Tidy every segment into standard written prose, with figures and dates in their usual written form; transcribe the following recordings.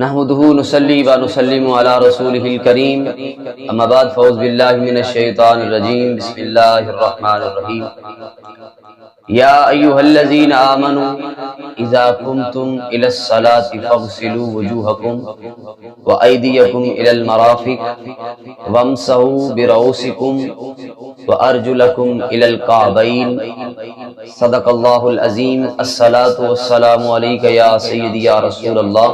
نحمده نصلي ونسلم على رسوله الكريم اما بعد فاعوذ بالله من الشيطان الرجيم بسم الله الرحمن الرحيم يا ايها الذين امنوا اذا قمتم الى الصلاة فاغسلوا وجوهكم وايديكم الى المرافق وامسحوا برؤوسكم وارجلكم الى الكعبين صدق اللہ العظیم. الصلاۃ والسلام علیک یا سیدی یا رسول اللہ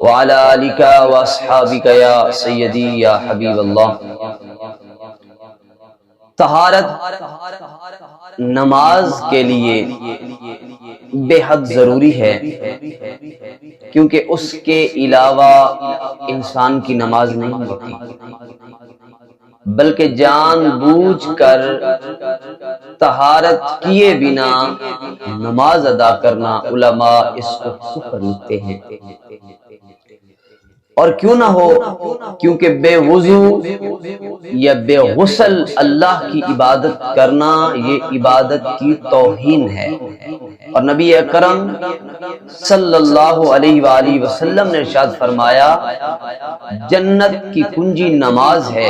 وعلی آلک واصحابک یا سیدی یا حبیب اللہ. طہارت نماز کے لیے بے حد ضروری ہے، کیونکہ اس کے علاوہ انسان کی نماز نہیں ہوتی، بلکہ جان بوجھ کر طہارت کیے بنا نماز ادا کرنا علماء اس کو کفر لکھتے ہیں. اور کیوں نہ ہو، کیونکہ بے وضو یا بے غسل اللہ کی عبادت کرنا یہ عبادت کی توہین ہے. اور نبی اکرم صلی اللہ علیہ وآلہ وسلم نے ارشاد فرمایا، جنت کی کنجی نماز ہے،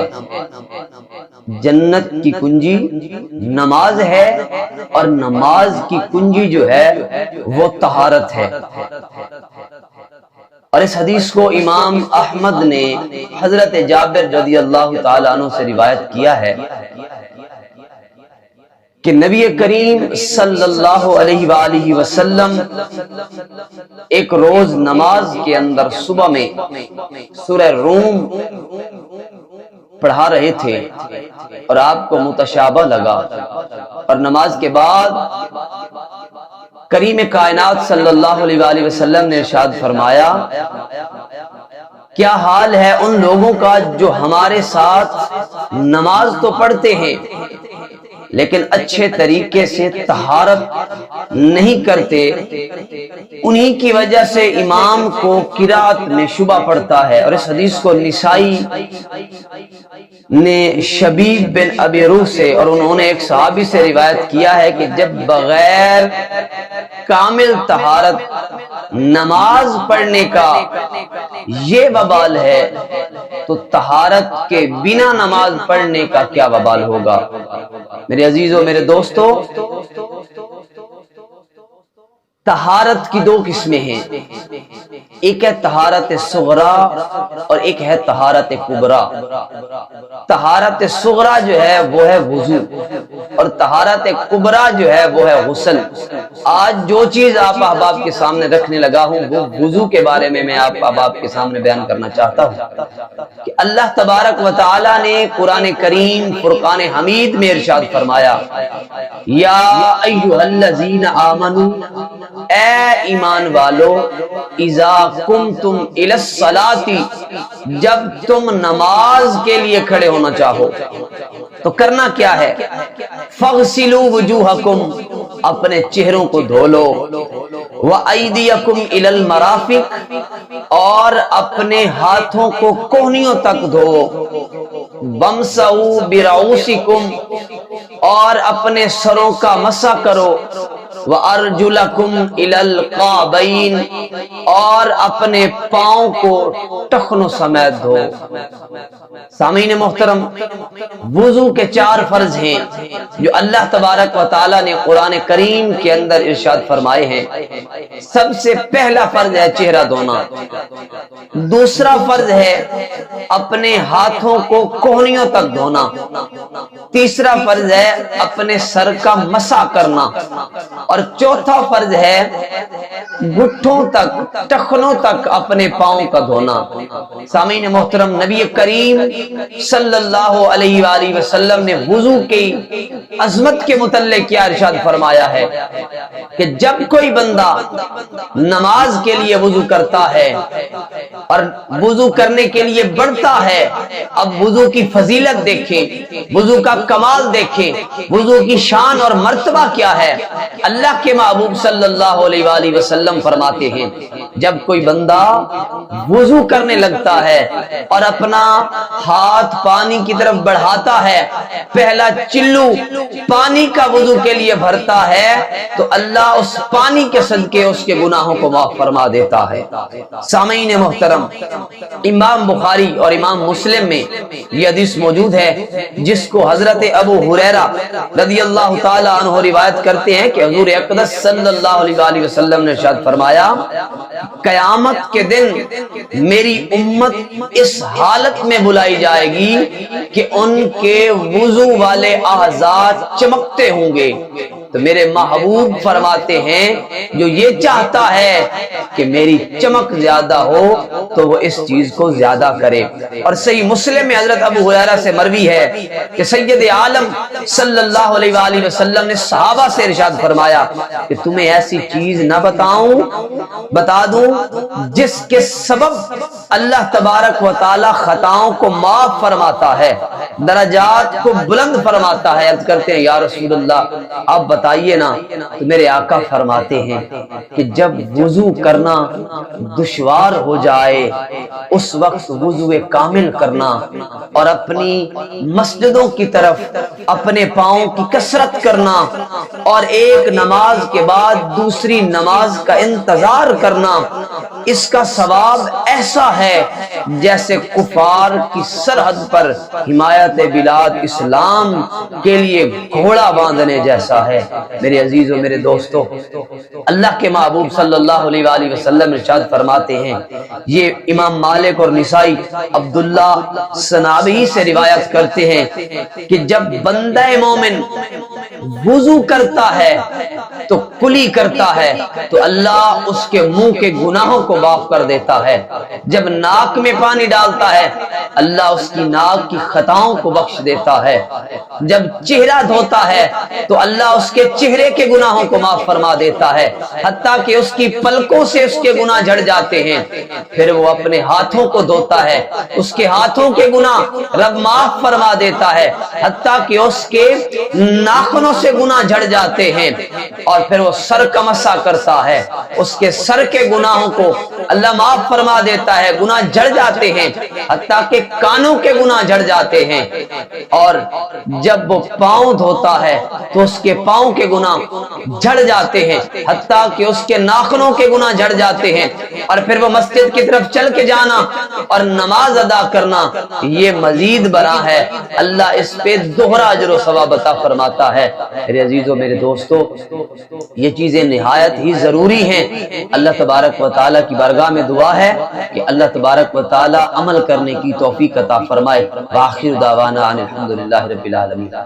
جنت کی کنجی نماز ہے، اور نماز کی کنجی جو ہے وہ طہارت ہے. اور اس حدیث کو امام احمد نے حضرت جابر رضی اللہ تعالیٰ عنہ سے روایت کیا ہے کہ نبی کریم صلی اللہ علیہ وآلہ وسلم ایک روز نماز کے اندر صبح میں سورہ روم پڑھا رہے تھے اور آپ کو متشابہ لگا، اور نماز کے بعد کریم کائنات صلی اللہ علیہ وآلہ وسلم نے ارشاد فرمایا، کیا حال ہے ان لوگوں کا جو ہمارے ساتھ نماز تو پڑھتے ہیں لیکن اچھے طریقے سے طہارت نہیں کرتے، انہی کی وجہ سے امام کو قرات میں شبہ پڑتا ہے. اور اس حدیث کو نسائی نے شبیب بن ابی روح سے اور انہوں نے ایک صحابی سے روایت کیا ہے کہ جب بغیر کامل طہارت نماز پڑھنے کا یہ وبال ہے تو طہارت کے بنا نماز پڑھنے کا کیا وبال ہوگا. میرے عزیزوں، میرے دوستو، طہارت کی دو قسمیں ہیں، ایک ہے طہارت صغرا اور ایک ہے طہارت کبرا. طہارت صغرا جو ہے وہ ہے وضو، اور طہارت کبرا جو ہے وہ ہے غسل. آج جو چیز آپ احباب کے سامنے رکھنے لگا ہوں وہ وضو کے بارے میں آپ احباب کے سامنے بیان کرنا چاہتا ہوں کہ اللہ تبارک و تعالی نے قرآن کریم فرقان حمید میں ارشاد فرمایا، یا ایھا الذین آمنو، اے ایمان والو، اذا قمتم الی الصلاۃ، جب تم نماز کے لیے کھڑے ہونا چاہو تو کرنا کیا ہے، فاغسلوا وجوہکم، اپنے چہروں کو دھو لو، وَأَيْدِيَكُمْ إِلَى الْمَرَافِقِ، اور اپنے ہاتھوں کو کوہنیوں تک دھو، وَامْسَحُوا بِرُؤُوسِكُمْ، اور اپنے سروں کا مسح کرو، وَأَرْجُلَكُمْ إِلَى الْكَعْبَيْنِ، اور اپنے پاؤں کو ٹخنوں سمیت دھو. سامعین محترم، وضو کے 4 فرض ہیں جو اللہ تبارک و تعالی نے قرآن کریم کے اندر ارشاد فرمائے ہیں. سب سے پہلا فرض ہے چہرہ دھونا، دوسرا فرض ہے اپنے ہاتھوں کو کوہنیوں تک دھونا، تیسرا فرض ہے اپنے سر کا مسح کرنا، اور چوتھا فرض ہے گھٹنوں تک، ٹخنوں تک اپنے پاؤں کا دھونا. سامعین محترم، نبی کریم صلی اللہ علیہ وآلہ وسلم نے وضو کی عظمت کے متعلق کیا ارشاد فرمایا ہے کہ جب کوئی بندہ نماز کے لیے وضو کرتا ہے اور وضو کرنے کے لیے بڑھتا ہے، اب وضو کی فضیلت دیکھیں، وضو کا کمال دیکھیں، وضو کی شان اور مرتبہ کیا ہے. اللہ اللہ کے محبوب صلی اللہ علیہ وآلہ وسلم فرماتے ہیں جب کوئی بندہ وضو کرنے لگتا ہے اور اپنا ہاتھ پانی کی طرف بڑھاتا ہے، پہلا چلو پانی کا وضو کے لیے بھرتا ہے، تو اللہ اس پانی کے صدقے اس کے گناہوں کو معاف فرما دیتا ہے۔ سامعین محترم، امام بخاری اور امام مسلم میں یہ حدیث موجود ہے جس کو حضرت ابو ہریرہ رضی اللہ تعالی عنہ روایت کرتے ہیں کہ حضور اقدس صلی اللہ علیہ وآلہ وسلم نے ارشاد فرمایا، قیامت کے دن میری امت اس حالت میں بلائی جائے گی کہ ان کے وضو والے اعضاء چمکتے ہوں گے، تو میرے محبوب فرماتے ہیں جو یہ چاہتا ہے کہ میری چمک زیادہ ہو تو وہ اس چیز کو زیادہ کرے۔ اور صحیح مسلم میں حضرت ابو ہریرہ سے مروی ہے کہ سید عالم صلی اللہ علیہ وآلہ وسلم نے صحابہ سے ارشاد فرمایا کہ تمہیں ایسی چیز نہ بتا دوں جس کے سبب اللہ تبارک و تعالی خطاؤں کو معاف فرماتا ہے، درجات کو بلند فرماتا ہے۔ عرض کرتے ہیں یا رسول اللہ آپ بتائیے نا، تو میرے آقا فرماتے ہیں کہ جب وضو کرنا دشوار ہو جائے اس وقت وضو کامل کرنا اور اپنی مسجدوں کی طرف اپنے پاؤں کی کثرت کرنا اور ایک نماز کے بعد دوسری نماز کا انتظار کرنا، اس کا ثواب ایسا ہے جیسے کفار کی سرحد پر حمایت بلاد اسلام کے لیے گھوڑا باندھنے جیسا ہے۔ میرے عزیزوں، میرے دوستو، اللہ کے محبوب صلی اللہ علیہ وآلہ وسلم ارشاد فرماتے ہیں، یہ امام مالک اور نسائی عبداللہ سنابی سے روایت کرتے ہیں کہ جب بندہ مومن وضو کرتا ہے تو کلی کرتا ہے تو اللہ اس کے منہ کے گناہوں کو معاف کر دیتا ہے، جب ناک میں پانی ڈالتا ہے اللہ اس کی ناک کی خطاؤں کو بخش دیتا ہے، جب چہرہ دھوتا ہے تو اللہ اس کے چہرے کے گناہوں کو معاف فرما دیتا ہے، حتیٰ کہ اس کی پلکوں سے اس کے گناہ جھڑ جاتے ہیں۔ پھر وہ اپنے ہاتھوں کو دھوتا ہے، اس کے ہاتھوں کے گناہ رب معاف فرما دیتا ہے، حتیٰ کہ اس کے ناخنوں سے گناہ جھڑ جاتے ہیں۔ اور پھر وہ سر کا مسح کرتا ہے، اس کے سر کے گناہوں کو اللہ معاف فرما دیتا ہے، گناہ جھڑ جاتے ہیں، حتیٰ کہ کانوں کے گناہ جھڑ جاتے ہیں۔ اور جب وہ پاؤں دھوتا ہے تو اس کے پاؤں کے گناہ جھڑ جاتے ہیں، حتیٰ کہ اس کے ناخنوں کے گناہ جھڑ جاتے ہیں۔ اور پھر وہ مسجد کی طرف چل کے جانا اور نماز ادا کرنا، یہ مزید بڑا ہے، اللہ اس پہ دوہرا اجر و ثواب عطا فرماتا ہے۔ میرے عزیزوں، میرے دوستو، یہ چیزیں نہایت ہی ضروری ہیں۔ اللہ تبارک و تعالیٰ کی بارگاہ میں دعا ہے کہ اللہ تبارک و تعالیٰ عمل کرنے کی توفیق عطا فرمائے۔ وآخر دعوانا ان الحمدللہ رب العالمین۔